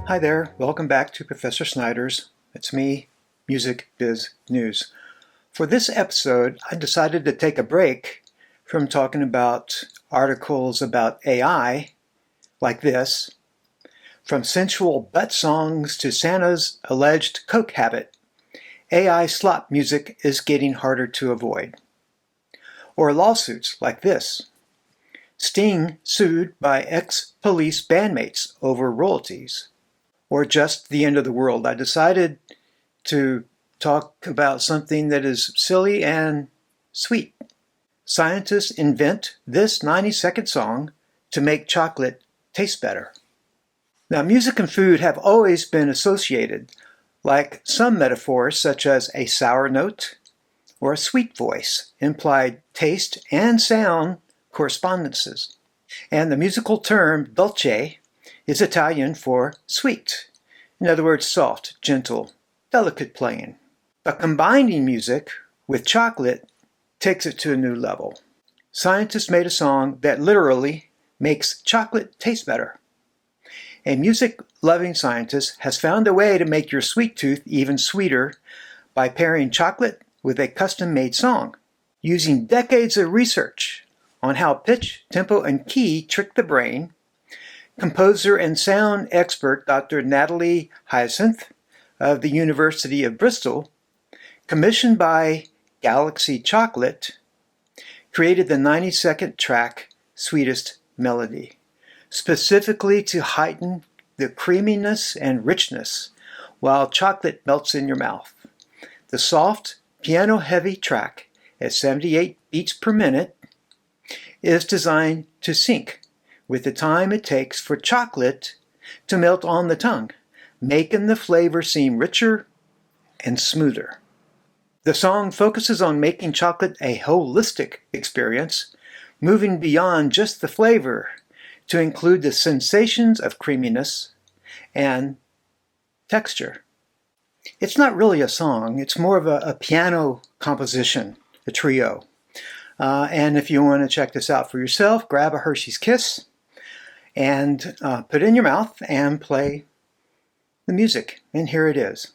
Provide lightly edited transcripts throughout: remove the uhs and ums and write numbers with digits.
Hi there, welcome back to Professor Snyder's, it's me, Music Biz News. For this episode, I decided to take a break from talking about articles about AI, like this, from sensual butt songs to Santa's alleged coke habit, AI slop music is getting harder to avoid. Or lawsuits like this. Sting sued by ex-police bandmates over royalties. Or just the end of the world. I decided to talk about something that is silly and sweet. Scientists invent this 90-second song to make chocolate taste better. Now, music and food have always been associated, like some metaphors such as a sour note or a sweet voice implied taste and sound correspondences. And the musical term dolce is Italian for sweet. In other words, soft, gentle, delicate playing. But combining music with chocolate takes it to a new level. Scientists made a song that literally makes chocolate taste better. A music-loving scientist has found a way to make your sweet tooth even sweeter by pairing chocolate with a custom-made song. Using decades of research on how pitch, tempo, and key trick the brain, composer and sound expert Dr. Natalie Hyacinth of the University of Bristol, commissioned by Galaxy Chocolate, created the 90-second track Sweetest melody, specifically to heighten the creaminess and richness while chocolate melts in your mouth. The soft, piano-heavy track at 78 beats per minute is designed to sync with the time it takes for chocolate to melt on the tongue, making the flavor seem richer and smoother. The song focuses on making chocolate a holistic experience, moving beyond just the flavor to include the sensations of creaminess and texture. It's not really a song, it's more of a piano composition, a trio. And if you want to check this out for yourself, grab a Hershey's Kiss and put it in your mouth and play the music. And here it is.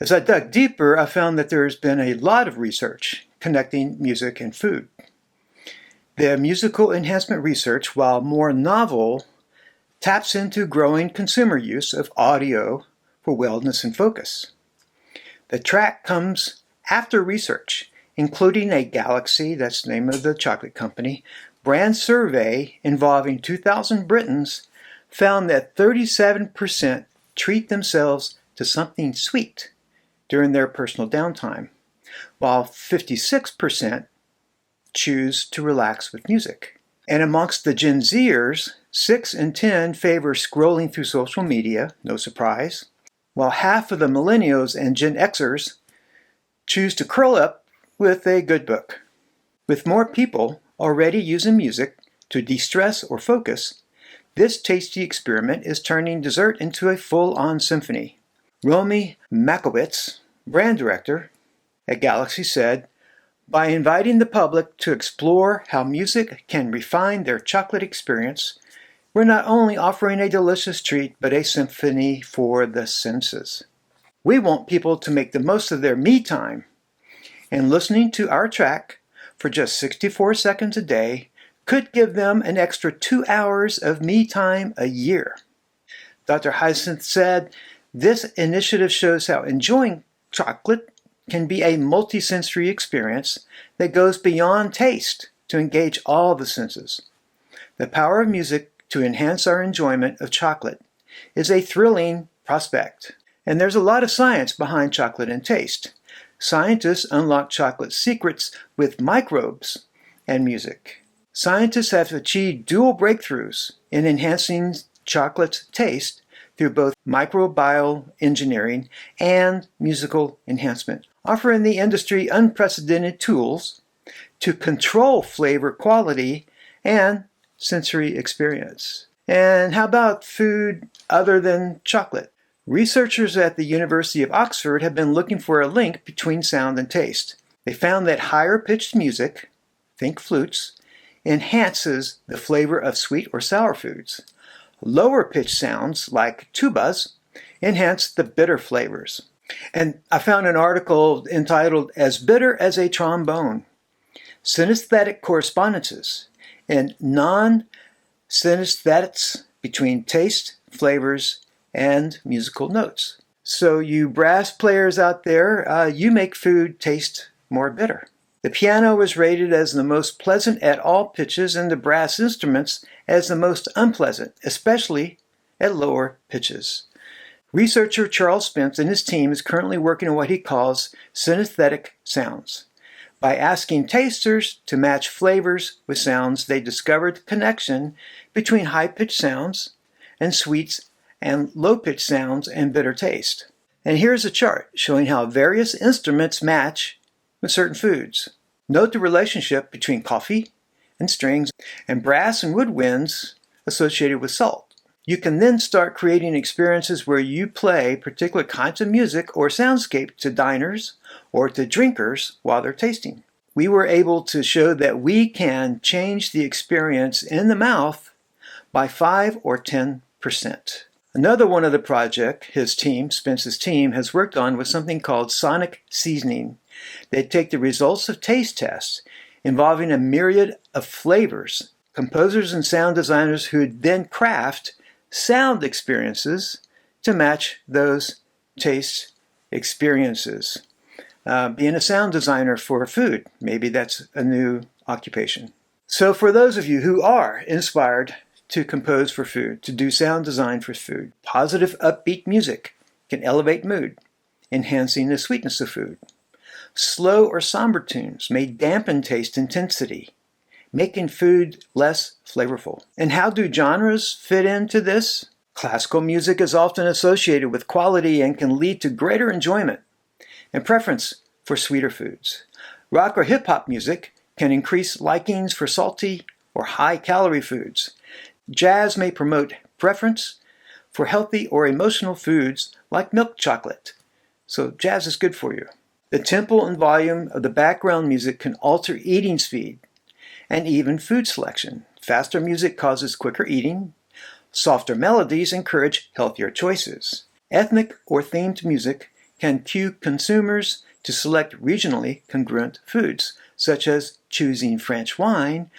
As I dug deeper, I found that there's been a lot of research connecting music and food. The musical enhancement research, while more novel, taps into growing consumer use of audio for wellness and focus. The track comes after research, including a Galaxy, that's the name of the chocolate company, brand survey involving 2,000 Britons found that 37% treat themselves to something sweet during their personal downtime, while 56% choose to relax with music. And amongst the Gen Zers, 6 in 10 favor scrolling through social media, no surprise, while half of the millennials and Gen Xers choose to curl up with a good book. With more people already using music to de-stress or focus, this tasty experiment is turning dessert into a full-on symphony. Romy Makowitz, brand director at Galaxy, said, "By inviting the public to explore how music can refine their chocolate experience, we're not only offering a delicious treat, but a symphony for the senses. We want people to make the most of their me time, and listening to our track for just 64 seconds a day could give them an extra 2 hours of me time a year. Dr. Hyacinth said, "This initiative shows how enjoying chocolate can be a multisensory experience that goes beyond taste to engage all the senses. The power of music to enhance our enjoyment of chocolate is a thrilling prospect." And there's a lot of science behind chocolate and taste. Scientists unlock chocolate secrets with microbes and music. Scientists have achieved dual breakthroughs in enhancing chocolate's taste through both microbial engineering and musical enhancement, offering the industry unprecedented tools to control flavor quality and sensory experience. And how about food other than chocolate? Researchers at the University of Oxford have been looking for a link between sound and taste. They found that higher pitched music, think flutes, enhances the flavor of sweet or sour foods. Lower pitched sounds, like tubas, enhance the bitter flavors. And I found an article entitled "As Bitter as a Trombone: Synesthetic Correspondences and Non-Synesthetics Between Taste, Flavors, and Musical Notes." So you brass players out there, you make food taste more bitter. The piano was rated as the most pleasant at all pitches and the brass instruments as the most unpleasant, especially at lower pitches. Researcher Charles Spence and his team is currently working on what he calls synesthetic sounds. By asking tasters to match flavors with sounds, they discovered the connection between high-pitched sounds and sweets and low-pitched sounds and bitter taste. And here's a chart showing how various instruments match with certain foods. Note the relationship between coffee and strings and brass and woodwinds associated with salt. You can then start creating experiences where you play particular kinds of music or soundscape to diners or to drinkers while they're tasting. We were able to show that we can change the experience in the mouth by 5 or 10%. Another one of the project Spence's team, has worked on was something called sonic seasoning. They take the results of taste tests involving a myriad of flavors, composers and sound designers who then craft sound experiences to match those taste experiences. Being a sound designer for food, maybe that's a new occupation. So for those of you who are inspired to compose for food, to do sound design for food, positive upbeat music can elevate mood, enhancing the sweetness of food. Slow or somber tunes may dampen taste intensity, making food less flavorful. And how do genres fit into this? Classical music is often associated with quality and can lead to greater enjoyment and preference for sweeter foods. Rock or hip-hop music can increase likings for salty or high-calorie foods. Jazz may promote preference for healthy or emotional foods like milk chocolate. So jazz is good for you. The tempo and volume of the background music can alter eating speed and even food selection. Faster music causes quicker eating. Softer melodies encourage healthier choices. Ethnic or themed music can cue consumers to select regionally congruent foods, such as choosing French wine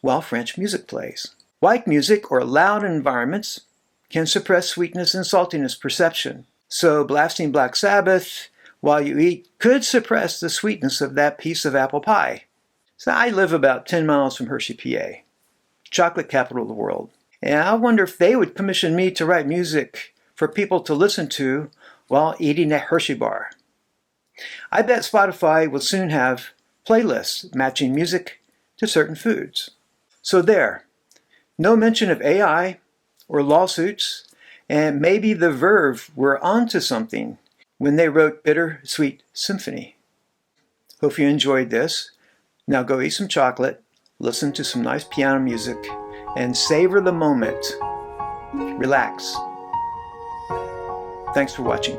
while French music plays. White music or loud environments can suppress sweetness and saltiness perception. So blasting Black Sabbath while you eat could suppress the sweetness of that piece of apple pie. So I live about 10 miles from Hershey, PA, chocolate capital of the world. And I wonder if they would commission me to write music for people to listen to while eating a Hershey bar. I bet Spotify will soon have playlists matching music to certain foods. So there, no mention of AI or lawsuits, and maybe the Verve were onto something when they wrote Bittersweet Symphony. Hope you enjoyed this. Now go eat some chocolate, listen to some nice piano music, and savor the moment. Relax. Thanks for watching.